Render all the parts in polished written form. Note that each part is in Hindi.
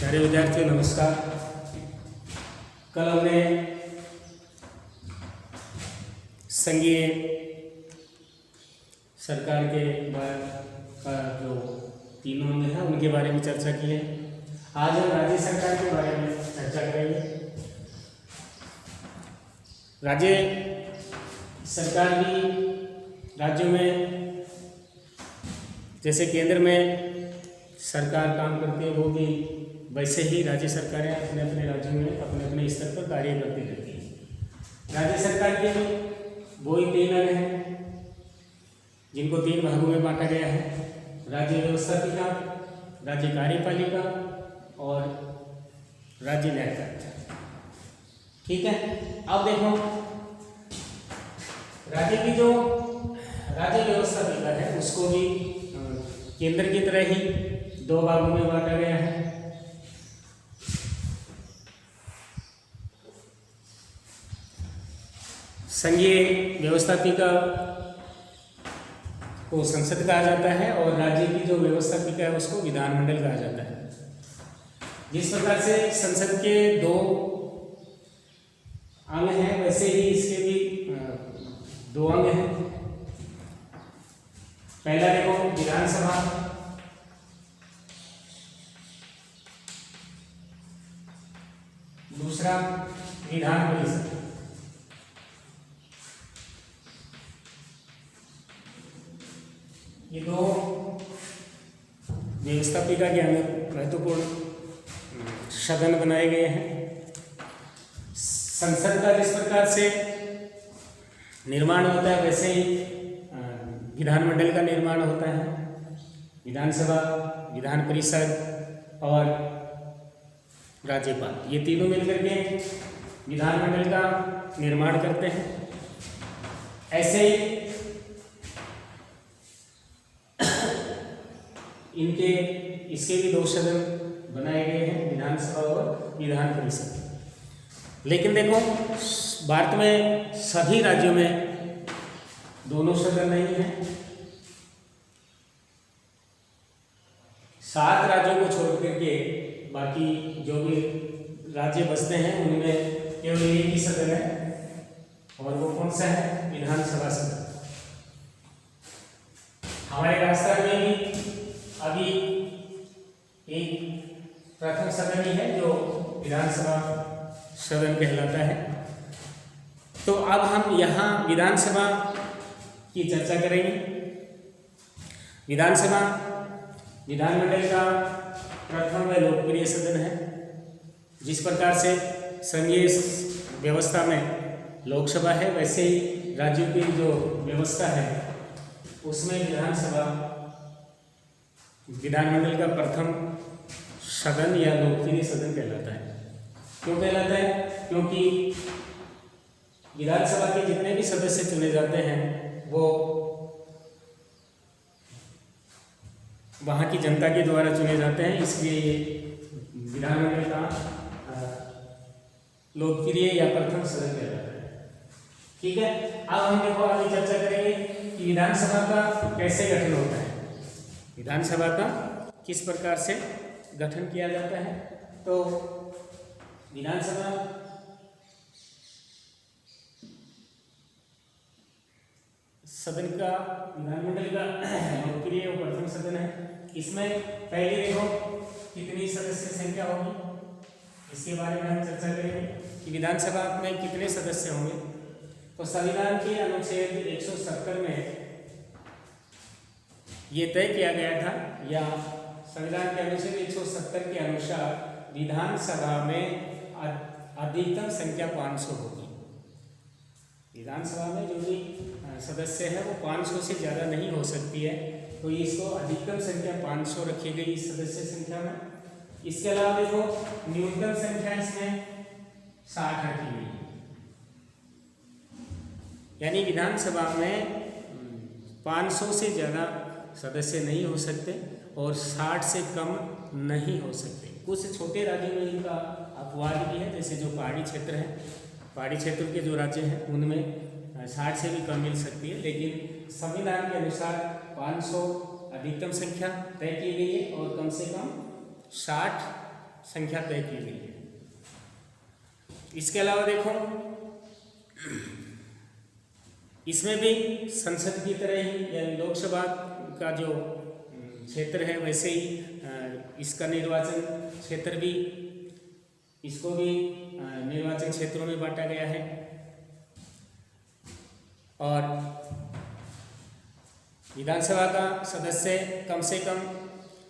प्यारे विद्यार्थियों नमस्कार। कल हमने संघीय सरकार के का जो तीनों अंग हैं उनके बारे में चर्चा की है। आज हम राज्य सरकार के बारे में चर्चा करेंगे। राज्य सरकार भी राज्यों में जैसे केंद्र में सरकार काम करती है, वो भी वैसे ही राज्य सरकारें अपने अपने राज्यों में अपने अपने स्तर पर कार्य करती रहती हैं। राज्य सरकार के वो ही तीन अंग हैं जिनको तीन भागों में बांटा गया है: राज्य व्यवस्थापिका, राज्य कार्यपालिका और राज्य न्यायपालिका। ठीक है, अब देखो राज्य की जो राज्य व्यवस्थापिका है उसको भी केंद्र की तरह ही दो भागों में बांटा गया है। संघीय व्यवस्थापिका को संसद कहा जाता है और राज्य की जो व्यवस्थापिका है उसको विधानमंडल कहा जाता है। जिस प्रकार से संसद के दो अंग हैं वैसे ही इसके भी दो अंग हैं। पहला देखो विधानसभा, दूसरा विधान परिषद। ये दो व्यवस्थापिका के अंदर महत्वपूर्ण सदन बनाए गए हैं। संसद का जिस प्रकार से निर्माण होता है वैसे ही विधानमंडल का निर्माण होता है। विधानसभा, विधान परिषद और राज्यपाल, ये तीनों मिलकर के विधानमंडल का निर्माण करते हैं। ऐसे ही इसके भी दो सदन बनाए गए हैं, विधानसभा और विधान परिषद। लेकिन देखो भारत में सभी राज्यों में दोनों सदन नहीं हैं। 7 राज्यों को छोड़ करके बाकी जो भी राज्य बचते हैं उनमें केवल एक ही सदन है और वो कौन सा है? विधानसभा सदन। हमारे राजस्थान में भी अभी एक प्रथम सदन ही है जो विधानसभा सदन कहलाता है। तो अब हम यहाँ विधानसभा की चर्चा करेंगे। विधानसभा विधानमंडल का प्रथम व लोकप्रिय सदन है। जिस प्रकार से संघीय व्यवस्था में लोकसभा है वैसे ही राज्यों की जो व्यवस्था है उसमें विधानसभा विधानमंडल का प्रथम सदन या लोकप्रिय सदन कहलाता है। क्यों कहलाता है? क्योंकि विधानसभा के जितने भी सदस्य चुने जाते हैं वो वहाँ की जनता के द्वारा चुने जाते हैं, इसलिए ये विधानमंडल का लोकप्रिय या प्रथम सदन कहलाता है। ठीक है, अब हम देखो आगे चर्चा करेंगे कि विधानसभा का कैसे गठन होता है, विधानसभा का किस प्रकार से गठन किया जाता है। तो विधानसभा सदन का विधानमंडल का लोकप्रिय और प्रथम सदन है। इसमें पहले देखो कितनी सदस्य संख्या होगी, इसके बारे में हम चर्चा करेंगे कि विधानसभा में कितने सदस्य होंगे। तो संविधान के अनुच्छेद 170 में ये तय किया गया था, या संविधान के अनुच्छेद 170 के अनुसार विधानसभा में अधिकतम संख्या 500 होगी। विधानसभा में जो भी सदस्य है वो 500 से ज़्यादा नहीं हो सकती है, तो इसको अधिकतम संख्या 500 रखी गई इस सदस्य संख्या में। इसके अलावा देखो न्यूनतम संख्या इसमें 60 रखी गई, यानी विधानसभा में 500 से ज़्यादा सदस्य नहीं हो सकते और 60 से कम नहीं हो सकते। कुछ छोटे राज्यों में इनका अपवाद भी है, जैसे जो पहाड़ी क्षेत्र है, पहाड़ी क्षेत्र के जो राज्य हैं उनमें 60 से भी कम मिल सकती है, लेकिन संविधान के अनुसार 500 अधिकतम संख्या तय की गई है और कम से कम 60 संख्या तय की गई है। इसके अलावा देखो, इसमें भी संसद की तरह ही या लोकसभा का जो क्षेत्र है वैसे ही इसका निर्वाचन क्षेत्र भी, इसको भी निर्वाचन क्षेत्रों में बांटा गया है। और विधानसभा का सदस्य कम से कम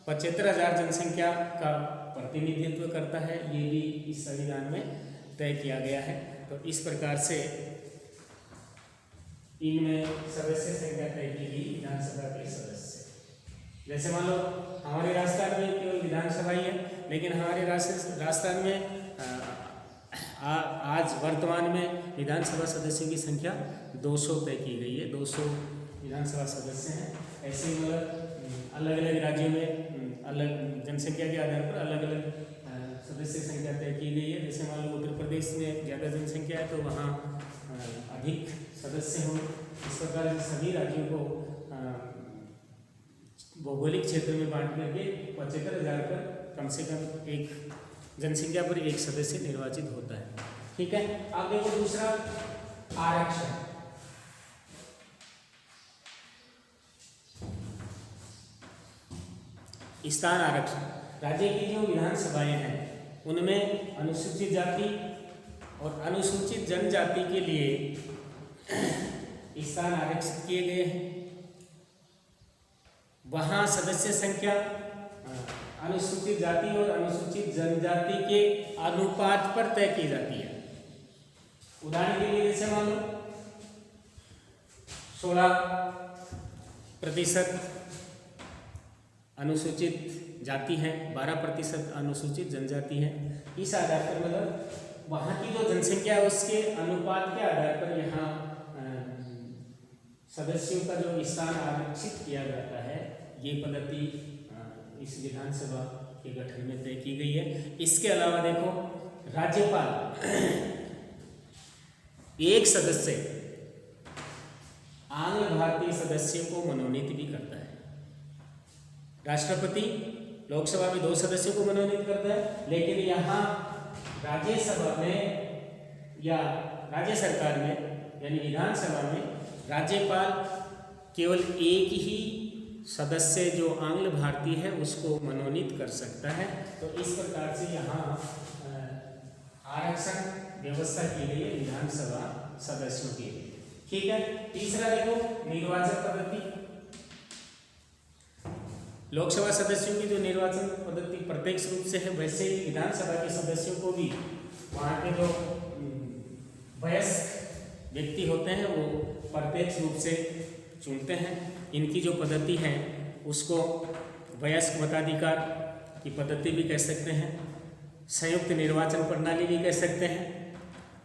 75,000 जनसंख्या का प्रतिनिधित्व करता है, ये भी इस संविधान में तय किया गया है। तो इस प्रकार से इनमें सदस्य संख्या तय की गई विधानसभा के सदस्य। जैसे मान लो हमारे राजस्थान में केवल विधानसभा ही है, लेकिन हमारे राजस्थान में आज वर्तमान में विधानसभा सदस्यों की संख्या 200 तय की गई है। 200 विधानसभा सदस्य हैं। ऐसे ही मतलब अलग अलग राज्यों में अलग जनसंख्या के आधार पर अलग अलग सदस्य संख्या तय की गई है। जैसे मान लो उत्तर प्रदेश में ज़्यादा जनसंख्या है तो वहाँ अधिक सदस्य हों। इस प्रकार से सभी राज्यों को भौगोलिक क्षेत्र में बांट करके 75,000 पर कम से कम एक जनसंख्या पर एक सदस्य निर्वाचित होता है। ठीक है। अब देखो दूसरा, आरक्षण। स्थान आरक्षण। राज्य की जो विधानसभाएं हैं उनमें अनुसूचित जाति और अनुसूचित जनजाति के लिए स्थान आरक्षित किए गए हैं। वहाँ सदस्य संख्या अनुसूचित जाति और अनुसूचित जनजाति के अनुपात पर तय की जाती है। उदाहरण के लिए जैसे मान लो 16% अनुसूचित जाति है, 12% अनुसूचित जनजाति है। इस आधार पर मतलब वहाँ की जो जनसंख्या है उसके अनुपात के आधार पर यहाँ सदस्यों का जो स्थान आरक्षित किया जाता है, ये पद्धति इस विधानसभा के गठन में तय की गई है। इसके अलावा देखो, राज्यपाल एक सदस्य आंग्ल भारतीय सदस्यों को मनोनीत भी करता है। राष्ट्रपति लोकसभा में 2 सदस्यों को मनोनीत करता है, लेकिन यहाँ राज्यसभा में या राज्य सरकार में यानी विधानसभा में राज्यपाल केवल एक ही सदस्य जो आंग्ल भारतीय है उसको मनोनीत कर सकता है। तो इस प्रकार से यहाँ आरक्षण व्यवस्था की गई है विधानसभा सदस्यों के लिए। ठीक है। तीसरा देखो, निर्वाचन पद्धति। लोकसभा सदस्यों की जो निर्वाचन पद्धति प्रत्यक्ष रूप से है, वैसे ही विधानसभा के सदस्यों को भी वहाँ के जो वयस्क व्यक्ति होते हैं वो प्रत्यक्ष रूप से चुनते हैं। इनकी जो पद्धति है उसको वयस्क मताधिकार की पद्धति भी कह सकते हैं, संयुक्त निर्वाचन प्रणाली भी कह सकते हैं,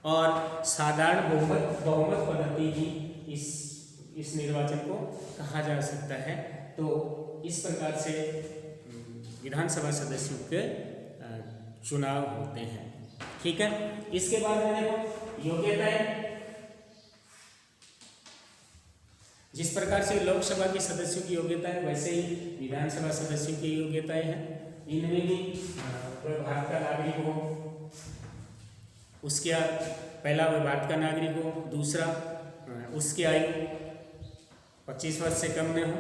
और साधारण बहुमत पद्धति भी इस निर्वाचन को कहा जा सकता है। तो इस प्रकार से विधानसभा सदस्यों के चुनाव होते हैं। ठीक है। इसके बाद में देखो योग्यताएं। जिस प्रकार से लोकसभा के सदस्यों की योग्यताएं वैसे ही विधानसभा सदस्यों की योग्यताएं हैं। इनमें भी भारत का नागरिक हो, उसके पहला वह भारत का नागरिक हो, दूसरा उसकी आयु 25 वर्ष से कम न हो,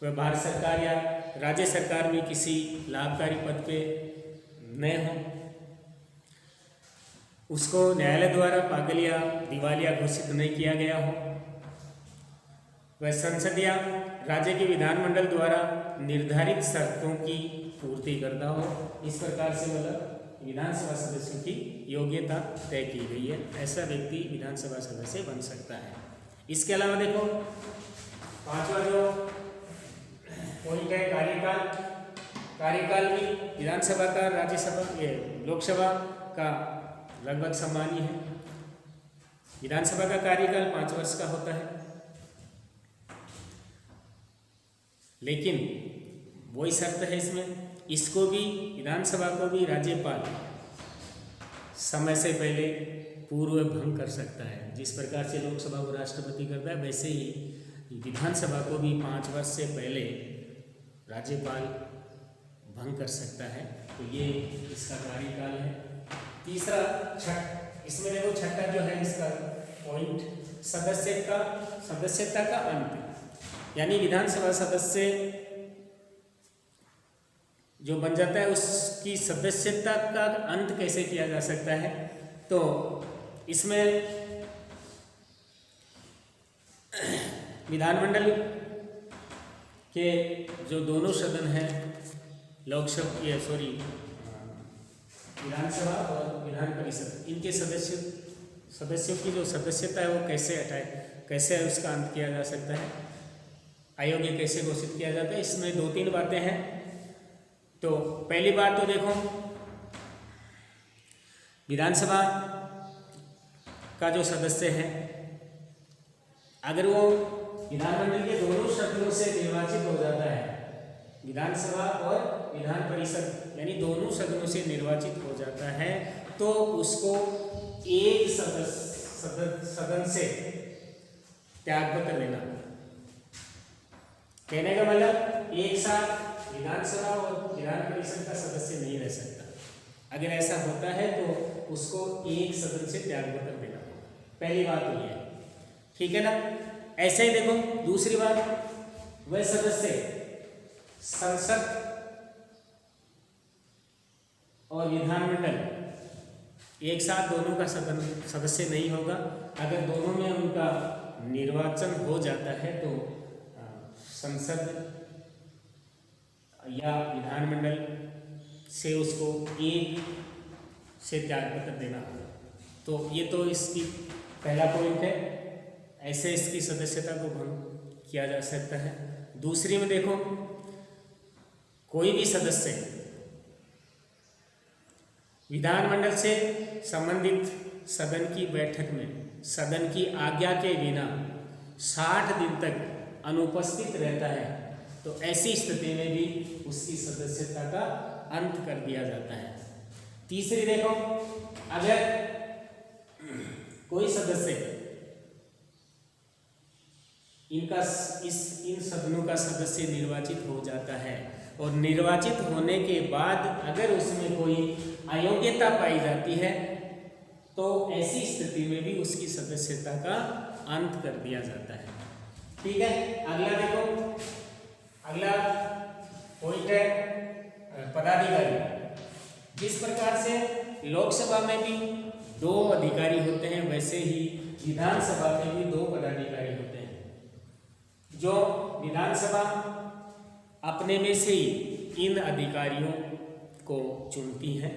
वह भारत सरकार या राज्य सरकार में किसी लाभकारी पद पे न हो, उसको न्यायालय द्वारा पागल या दिवालिया घोषित नहीं किया गया हो, वह संसद या राज्य के विधानमंडल द्वारा निर्धारित शर्तों की पूर्ति करता हो। इस प्रकार से मतलब विधानसभा सदस्यों की योग्यता तय की गई है। ऐसा व्यक्ति विधानसभा सदस्य बन सकता है। इसके अलावा देखो 5वां जो पॉइंट है कार्यकाल। कार्यकाल भी विधानसभा का राज्यसभा लोकसभा का लगभग समान ही है। विधानसभा का कार्यकाल 5 वर्ष का होता है, लेकिन वही शर्त है इसमें, इसको भी विधानसभा को भी राज्यपाल समय से पहले पूर्व भंग कर सकता है। जिस प्रकार से लोकसभा को राष्ट्रपति करता है वैसे ही विधानसभा को भी 5 वर्ष से पहले राज्यपाल भंग कर सकता है। तो ये इसका कार्यकाल है। तीसरा इसमें देखो छठा जो है इसका पॉइंट सदस्यता का अंत, यानी विधानसभा सदस्य जो बन जाता है उसकी सदस्यता का अंत कैसे किया जा सकता है। तो इसमें विधानमंडल के जो दोनों सदन हैं, विधानसभा और विधान परिषद, इनके सदस्यों की जो सदस्यता है वो कैसे उसका अंत किया जा सकता है, अयोग्य कैसे घोषित किया जाता है। इसमें 2-3 बातें हैं। तो पहली बात तो देखो, विधानसभा का जो सदस्य है अगर वो विधानमंडल के दोनों सदनों से निर्वाचित हो जाता है, विधानसभा और विधान परिषद यानी दोनों सदनों से निर्वाचित हो जाता है, तो उसको एक सदन से त्यागपत्र देना। कहने का मतलब एक साथ विधानसभा और विधान परिषद का सदस्य नहीं रह सकता। अगर ऐसा होता है तो उसको एक सदन से त्यागपत्र देना। पहली बात तो ये है, ठीक है ना। ऐसे ही देखो दूसरी बात, वह सदस्य संसद और विधानमंडल एक साथ दोनों का सदस्य नहीं होगा। अगर दोनों में उनका निर्वाचन हो जाता है तो संसद या विधानमंडल से उसको एक से त्यागपत्र देना होगा। तो ये तो इसकी पहला पॉइंट है, ऐसे इसकी सदस्यता को भंग किया जा सकता है। दूसरी में देखो, कोई भी सदस्य विधानमंडल से संबंधित सदन की बैठक में सदन की आज्ञा के बिना 60 दिन तक अनुपस्थित रहता है, तो ऐसी स्थिति में भी उसकी सदस्यता का अंत कर दिया जाता है। तीसरी देखो, अगर कोई सदस्य इन सदनों का सदस्य निर्वाचित हो जाता है और निर्वाचित होने के बाद अगर उसमें कोई अयोग्यता पाई जाती है, तो ऐसी स्थिति में भी उसकी सदस्यता का अंत कर दिया जाता है। ठीक है, अगला देखो, अगला पॉइंट है पदाधिकारी। जिस प्रकार से लोकसभा में भी 2 अधिकारी होते हैं, वैसे ही विधानसभा में भी 2 पदाधिकारी होते हैं। जो विधानसभा अपने में से ही इन अधिकारियों को चुनती है।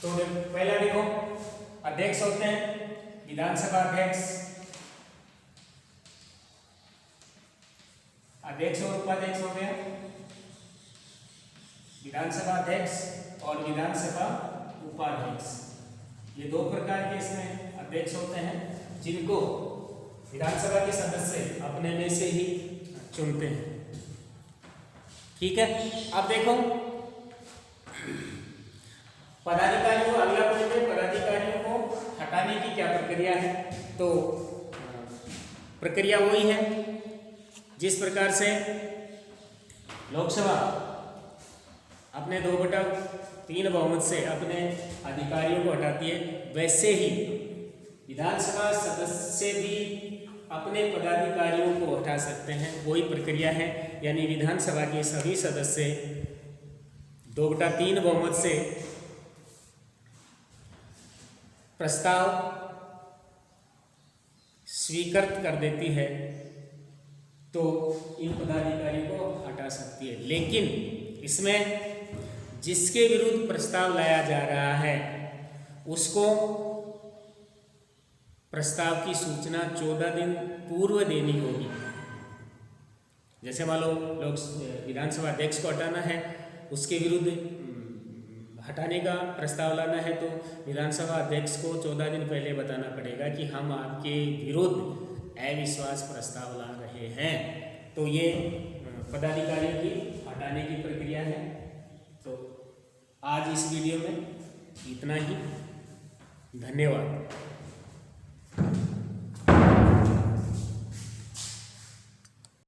तो पहला देखो, अध्यक्ष होते हैं, विधानसभा अध्यक्ष और उपाध्यक्ष हो गया, विधानसभा अध्यक्ष और विधानसभा उपाध्यक्ष। ये 2 प्रकार के इसमें अध्यक्ष होते हैं, जिनको विधानसभा के सदस्य अपने में से ही चुनते हैं। ठीक है, अब देखो पदाधिकारियों को, अगला पॉइंट है पदाधिकारियों को हटाने की क्या प्रक्रिया है। तो प्रक्रिया वही है जिस प्रकार से लोकसभा अपने 2/3 बहुमत से अपने अधिकारियों को हटाती है, वैसे ही विधानसभा सदस्य भी अपने पदाधिकारियों को हटा सकते हैं। वही प्रक्रिया है, यानी विधानसभा के सभी सदस्य 2/3 बहुमत से प्रस्ताव स्वीकृत कर देती है, तो इन पदाधिकारियों को हटा सकती है। लेकिन इसमें जिसके विरुद्ध प्रस्ताव लाया जा रहा है उसको प्रस्ताव की सूचना 14 दिन पूर्व देनी होगी। जैसे मान लो विधानसभा अध्यक्ष को हटाना है, उसके विरुद्ध हटाने का प्रस्ताव लाना है, तो विधानसभा अध्यक्ष को 14 दिन पहले बताना पड़ेगा कि हम आपके विरुद्ध अविश्वास प्रस्ताव ला रहे हैं। तो ये पदाधिकारियों की हटाने की प्रक्रिया है। तो आज इस वीडियो में इतना ही। धन्यवाद।